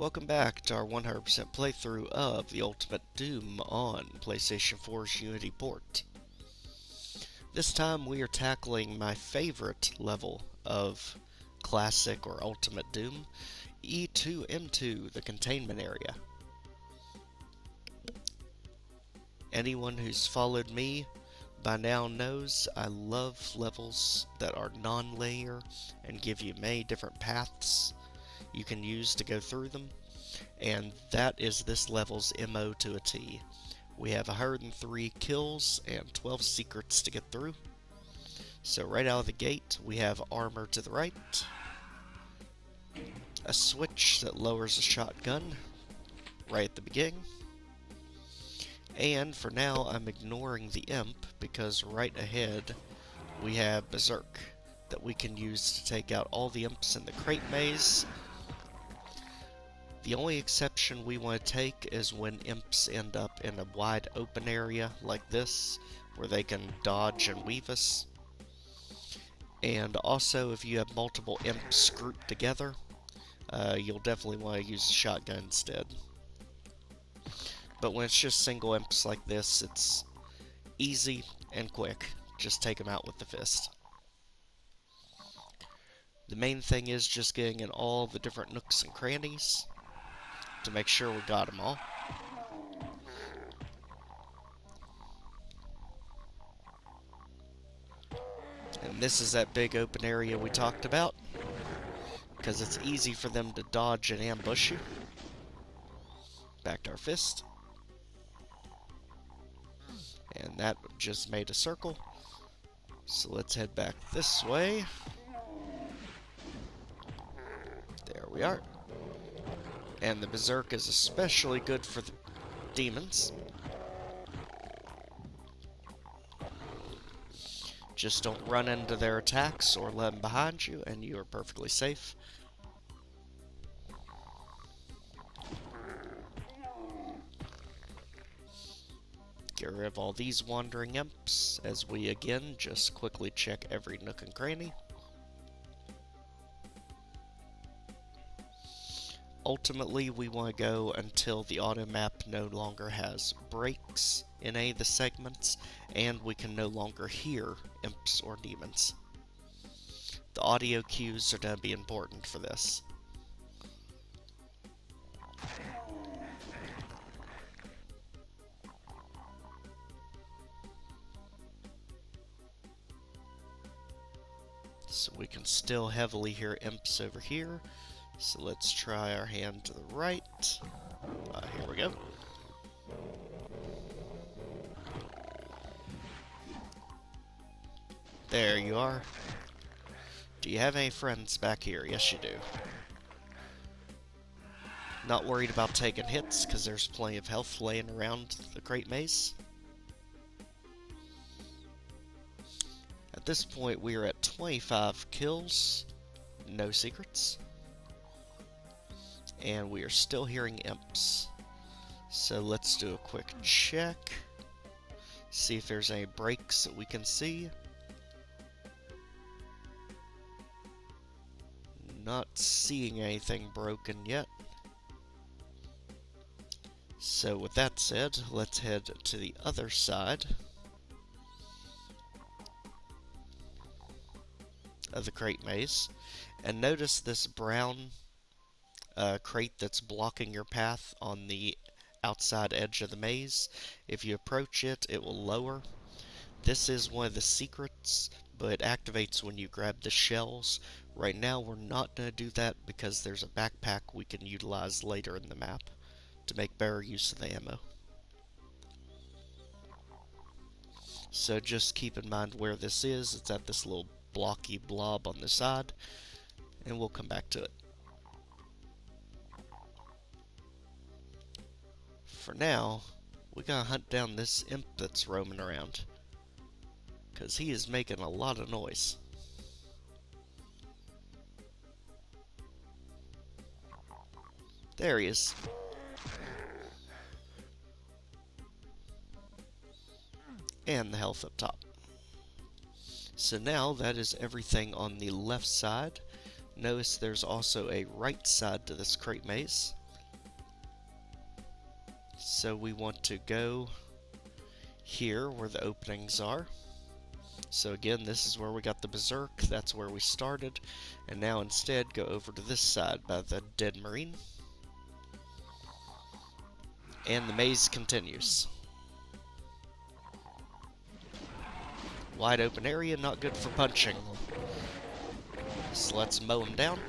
Welcome back to our 100% playthrough of the Ultimate Doom on PlayStation 4's Unity port. This time we are tackling my favorite level of Classic or Ultimate Doom, E2M2, the Containment area. Anyone who's followed me by now knows I love levels that are non-linear and give you many different paths you can use to go through them, and that is this level's MO to a T. We have 103 kills and 12 secrets to get through. So right out of the gate we have armor to the right, a switch that lowers a shotgun right at the beginning, and for now I'm ignoring the imp because right ahead we have Berserk that we can use to take out all the imps in the crate maze. The only exception we want to take is when imps end up in a wide open area like this, where they can dodge and weave us. And also, if you have multiple imps grouped together, you'll definitely want to use a shotgun instead. But when it's just single imps like this, it's easy and quick. Just take them out with the fist. The main thing is just getting in all the different nooks and crannies to make sure we got them all. And this is that big open area we talked about, because it's easy for them to dodge and ambush you. Back to our fist. And that just made a circle. So let's head back this way. There we are. And the Berserk is especially good for the demons. Just don't run into their attacks or let them behind you, and you are perfectly safe. Get rid of all these wandering imps as we again just quickly check every nook and cranny. Ultimately, we want to go until the auto map no longer has breaks in any of the segments, and we can no longer hear imps or demons. The audio cues are going to be important for this. So we can still heavily hear imps over here. So let's try our hand to the right. Here we go. There you are. Do you have any friends back here? Yes, you do. Not worried about taking hits, because there's plenty of health laying around the crate maze. At this point, we are at 25 kills, no secrets. And we are still hearing imps. So let's do a quick check. See if there's any breaks that we can see. Not seeing anything broken yet. So with that said, let's head to the other side of the crate maze. And notice this brown crate that's blocking your path on the outside edge of the maze. If you approach it, it will lower. This is one of the secrets, but it activates when you grab the shells. Right now we're not going to do that because there's a backpack we can utilize later in the map to make better use of the ammo. So just keep in mind where this is. It's at this little blocky blob on the side, and we'll come back to it. For now, we gotta hunt down this imp that's roaming around, because he is making a lot of noise. There he is. And the health up top. So now that is everything on the left side. Notice there's also a right side to this crate maze. So we want to go here where the openings are. So again, this is where we got the Berserk, that's where we started, and now instead go over to this side by the dead Marine. And the maze continues. Wide open area, not good for punching. So let's mow him down.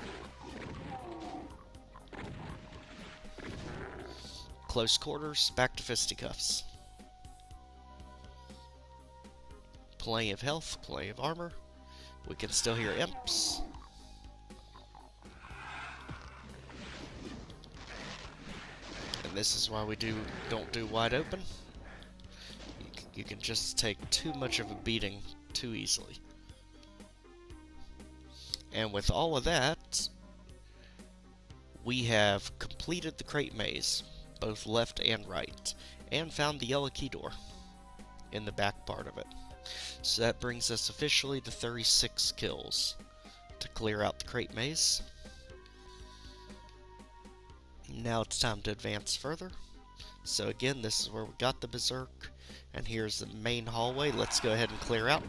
Close quarters, back to fisticuffs. Plenty of health, plenty of armor. We can still hear imps. And this is why we don't do wide open. You can just take too much of a beating too easily. And with all of that, we have completed the crate maze, both left and right, and found the yellow key door in the back part of it. So that brings us officially to 36 kills to clear out the crate maze. Now it's time to advance further. So again, this is where we got the Berserk, and here's the main hallway. Let's go ahead and clear out.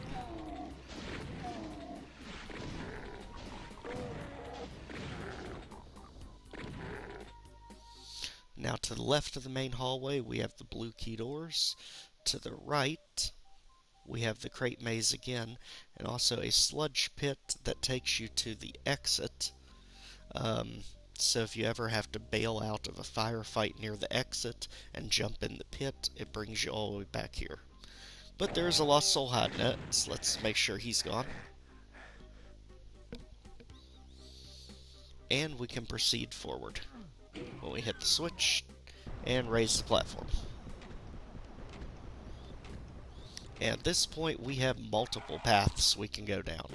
Now to the left of the main hallway, we have the blue key doors. To the right, we have the crate maze again, and also a sludge pit that takes you to the exit. So if you ever have to bail out of a firefight near the exit and jump in the pit, it brings you all the way back here. But there's a lost soul hiding it, so let's make sure he's gone. And we can proceed forward when we hit the switch and raise the platform. And at this point, we have multiple paths we can go down.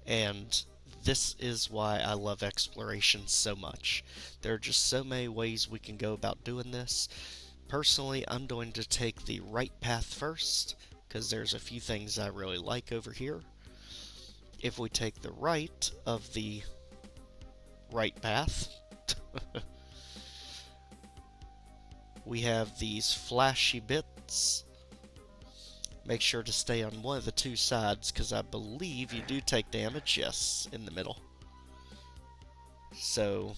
And this is why I love exploration so much. There are just so many ways we can go about doing this. Personally, I'm going to take the right path first, because there's a few things I really like over here. If we take the right of the right path, we have these flashy bits. Make sure to stay on one of the two sides, because I believe you do take damage. Yes, in the middle. So,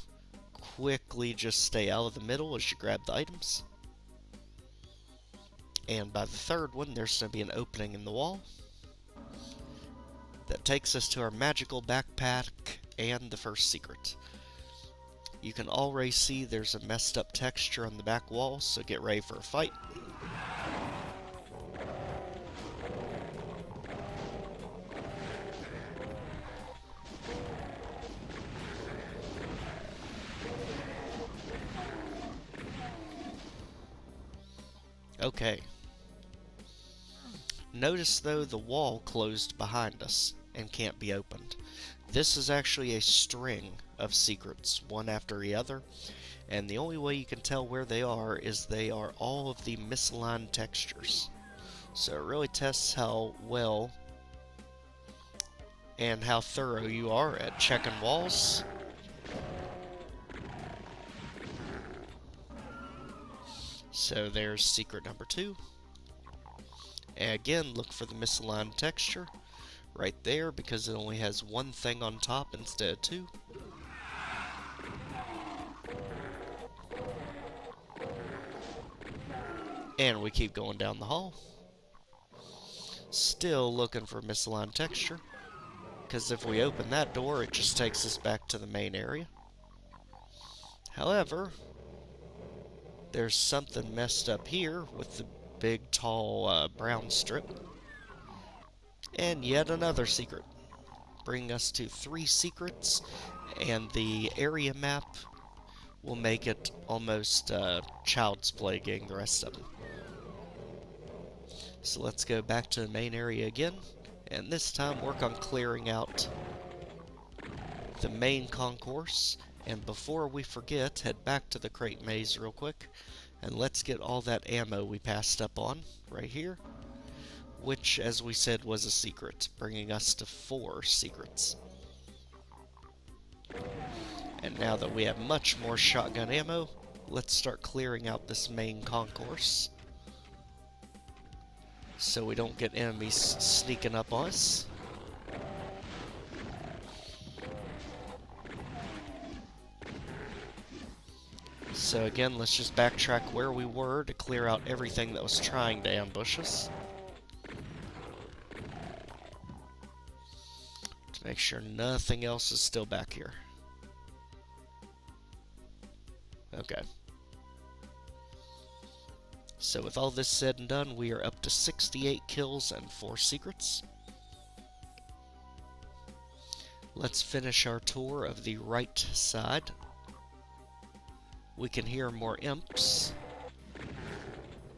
quickly just stay out of the middle as you grab the items. And by the third one, there's going to be an opening in the wall. That takes us to our magical backpack and the first secret. You can already see there's a messed up texture on the back wall, so get ready for a fight. Okay. Notice though the wall closed behind us and can't be opened. This is actually a string of secrets, one after the other, and the only way you can tell where they are is they are all of the misaligned textures. So it really tests how well and how thorough you are at checking walls. So there's secret number 2. And again, look for the misaligned texture right there, because it only has one thing on top instead of 2. And we keep going down the hall. Still looking for misaligned texture, because if we open that door, it just takes us back to the main area. However, there's something messed up here with the big, tall, brown strip. And yet another secret, bringing us to 3 secrets, and the area map will make it almost child's play getting the rest of them. So let's go back to the main area again, and this time work on clearing out the main concourse. And before we forget, head back to the crate maze real quick, and let's get all that ammo we passed up on right here, which, as we said, was a secret, bringing us to 4 secrets. And now that we have much more shotgun ammo, let's start clearing out this main concourse, so we don't get enemies sneaking up on us. So again, let's just backtrack where we were to clear out everything that was trying to ambush us. To make sure nothing else is still back here. Okay. So with all this said and done, we are up to 68 kills and 4 secrets. Let's finish our tour of the right side. We can hear more imps.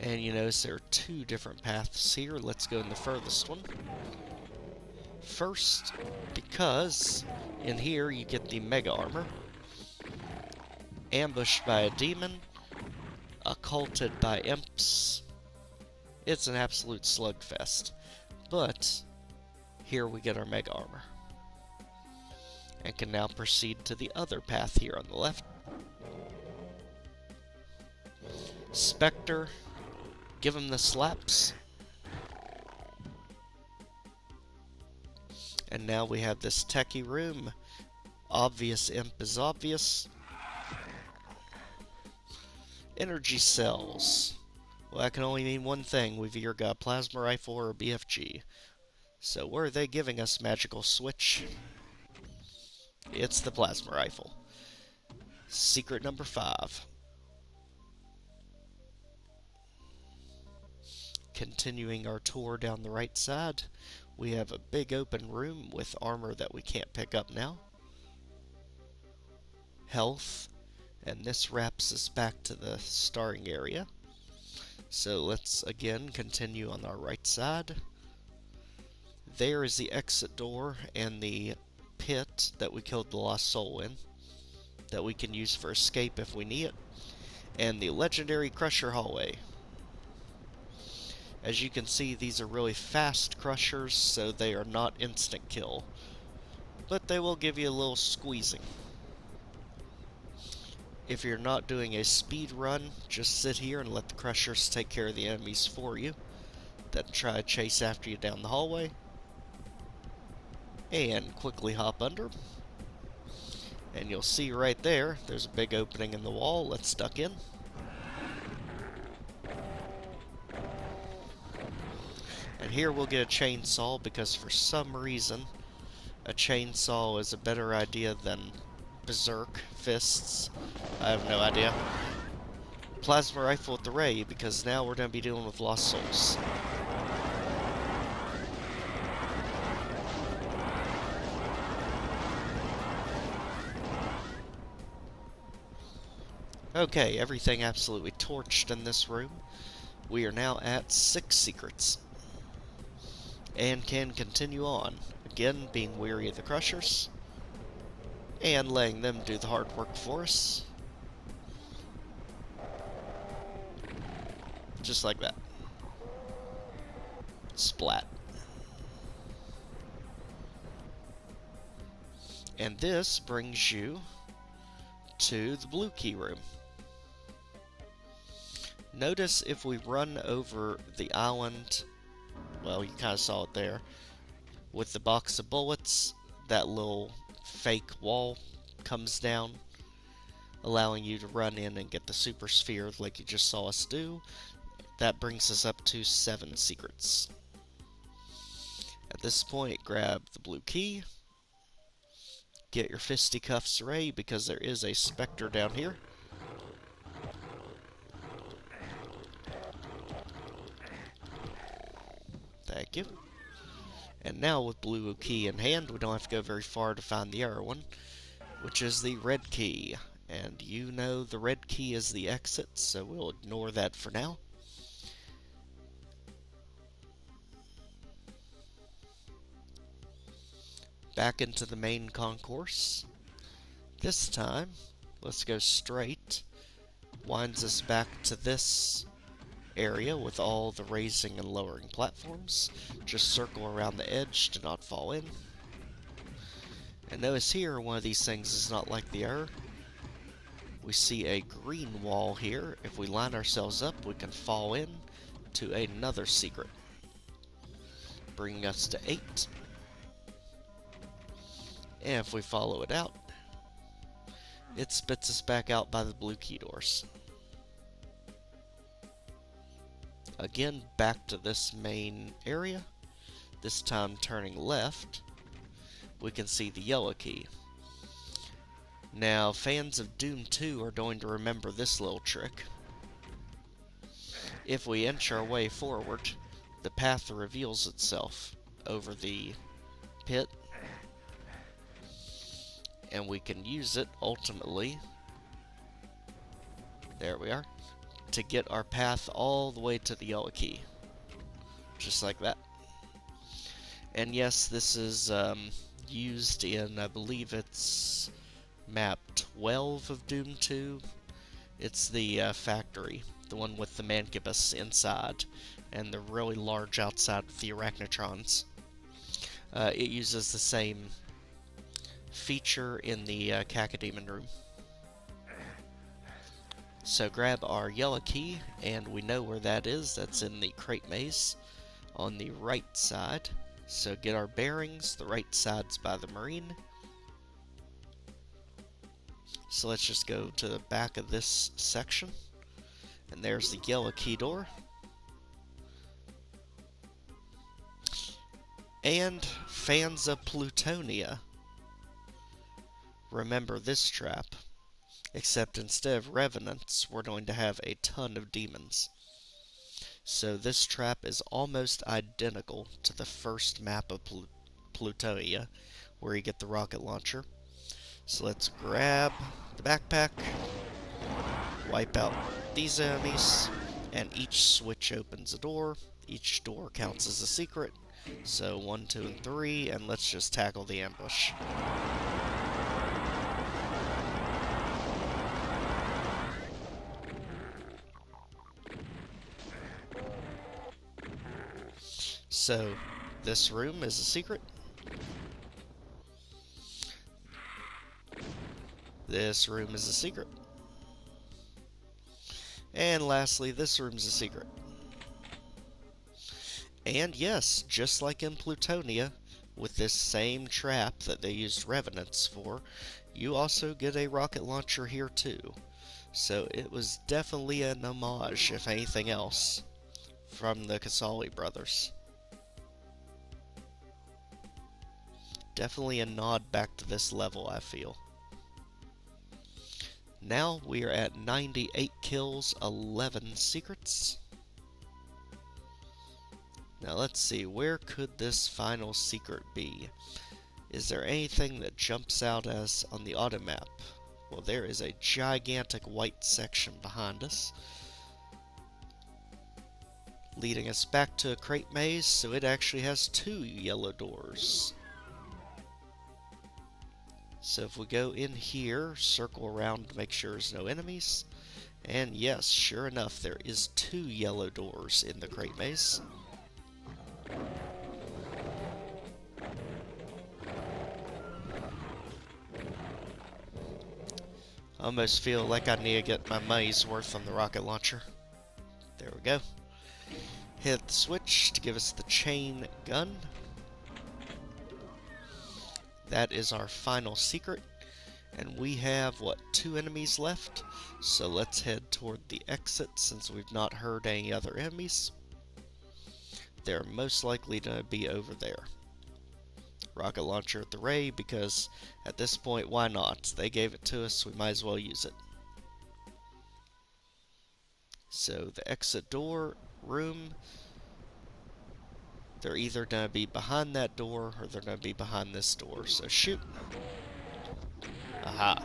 And you notice there are 2 different paths here. Let's go in the furthest one. First, because in here you get the mega armor. Ambushed by a demon. Occulted by imps. It's an absolute slugfest. But here we get our mega armor. And can now proceed to the other path here on the left. Spectre, give him the slaps. And now we have this techie room. Obvious imp is obvious. Energy cells. Well, that can only mean one thing. We've either got a plasma rifle or a BFG. So where are they giving us magical switch? It's the plasma rifle. Secret number 5. Continuing our tour down the right side, we have a big open room with armor that we can't pick up now. Health, and this wraps us back to the starting area. So let's again continue on our right side. There is the exit door and the pit that we killed the lost soul in, that we can use for escape if we need it, and the legendary crusher hallway. As you can see, these are really fast crushers, so they are not instant kill, but they will give you a little squeezing. If you're not doing a speed run, just sit here and let the crushers take care of the enemies for you, then try to chase after you down the hallway, and quickly hop under. And you'll see right there, there's a big opening in the wall. Let's duck in. And here we'll get a chainsaw, because for some reason a chainsaw is a better idea than berserk fists. I have no idea. Plasma rifle with the ray, because now we're going to be dealing with lost souls. Okay, everything absolutely torched in this room. We are now at 6 secrets. And can continue on. Again, being weary of the crushers. And letting them do the hard work for us. Just like that. Splat. And this brings you to the blue key room. Notice if we run over the island, well, you kind of saw it there, with the box of bullets, that little fake wall comes down, allowing you to run in and get the super sphere like you just saw us do. That brings us up to 7 secrets. At this point, grab the blue key, get your fisticuffs ready, because there is a specter down here. Thank you. And now with blue key in hand, we don't have to go very far to find the other one, which is the red key. And you know the red key is the exit, so we'll ignore that for now. Back into the main concourse. This time, let's go straight. Winds us back to this area with all the raising and lowering platforms. Just circle around the edge to not fall in. And notice here, one of these things is not like the other. We see a green wall here. If we line ourselves up, we can fall in to another secret, bringing us to 8. And if we follow it out, it spits us back out by the blue key doors. Again, back to this main area. This time turning left, we can see the yellow key. Now, fans of Doom 2 are going to remember this little trick. If we inch our way forward, the path reveals itself over the pit, and we can use it ultimately, there we are, to get our path all the way to the yellow key, just like that. And yes, this is used in, I believe it's map 12 of Doom 2. It's the factory, the one with the mancubus inside, and the really large outside with the arachnotrons. It uses the same feature in the Cacodemon room. So grab our yellow key, and we know where that is. That's in the crate maze on the right side. So get our bearings. The right side's by the marine. So let's just go to the back of this section. And there's the yellow key door. And fans of Plutonia, remember this trap. Except instead of revenants, we're going to have a ton of demons. So this trap is almost identical to the first map of Plutonia, where you get the rocket launcher. So let's grab the backpack, wipe out these enemies, and each switch opens a door. Each door counts as a secret. So 1, 2, and 3, and let's just tackle the ambush. So, this room is a secret. This room is a secret. And lastly, this room's a secret. And yes, just like in Plutonia, with this same trap that they used revenants for, you also get a rocket launcher here too. So it was definitely an homage, if anything else, from the Casali brothers. Definitely a nod back to this level, I feel. Now we are at 98 kills, 11 secrets. Now let's see, where could this final secret be? Is there anything that jumps out as on the auto map? Well, there is a gigantic white section behind us, leading us back to a crate maze, so it actually has 2 yellow doors. So if we go in here, circle around to make sure there's no enemies, and yes, sure enough, there is 2 yellow doors in the crate maze. I almost feel like I need to get my money's worth on the rocket launcher. There we go. Hit the switch to give us the chain gun. That is our final secret, and we have, what, 2 enemies left? So let's head toward the exit since we've not heard any other enemies. They're most likely to be over there. Rocket launcher at the ray, because at this point, why not? They gave it to us, we might as well use it. So the exit door, room, they're either going to be behind that door or they're going to be behind this door. So shoot. Aha.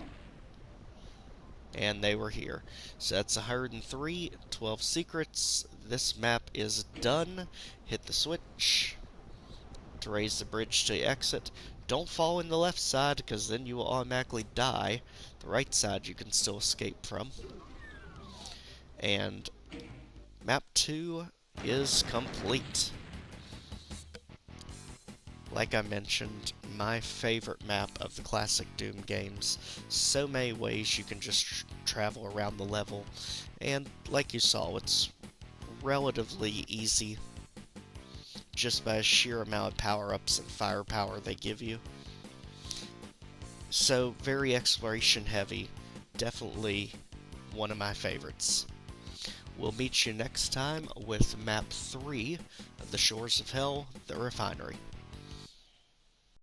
And they were here. So that's 103, 12 secrets. This map is done. Hit the switch to raise the bridge to exit. Don't fall in the left side, because then you will automatically die. The right side you can still escape from. And map 2 is complete. Like I mentioned, my favorite map of the classic Doom games. So many ways you can just travel around the level, and like you saw, it's relatively easy just by a sheer amount of power-ups and firepower they give you. So, very exploration heavy. Definitely one of my favorites. We'll meet you next time with Map 3 of the Shores of Hell, the Refinery.